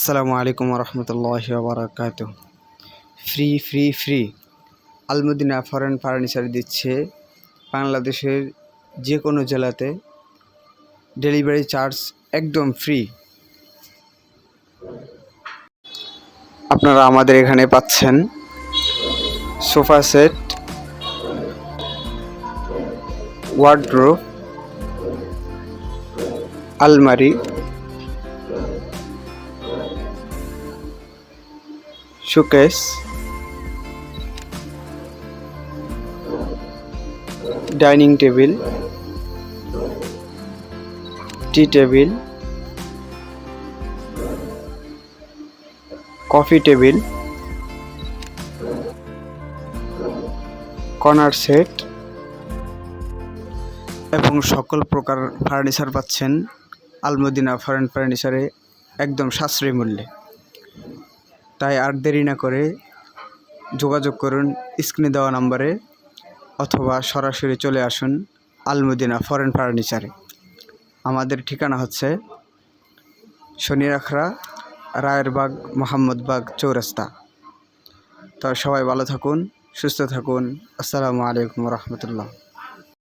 আসসালামু আলাইকুম রহমতুল্লাহি ওয়া বারাকাতুহু। Free free free Al Madina foreign furniture দিচ্ছে বাংলাদেশের যে কোনো জেলাতে ডেলিভারি চার্জ একদম ফ্রি। আপনারা আমাদের এখানে পাচ্ছেন সোফা সেট, ওয়ার্ডরোব, আলমারি, showcase, dining table, tea table, coffee table, corner set এবং সকল প্রকার ফার্নিচার পাচ্ছেন আল মদিনা ফরেন ফার্নিচারে একদম সাশ্রয়ী মূল্যে। তাই আর দেরি না করে যোগাযোগ করুন স্ক্রিনে দেওয়া নম্বরে, অথবা সরাসরি চলে আসুন আল মদিনা ফরেন ফার্নিচারে। আমাদের ঠিকানা হচ্ছে শনিরাখড়া, রায়েরবাগ, মোহাম্মদবাগ চৌরাস্তা। তো সবাই ভালো থাকুন, সুস্থ থাকুন। আসসালামু আলাইকুম রহমতুল্লাহ।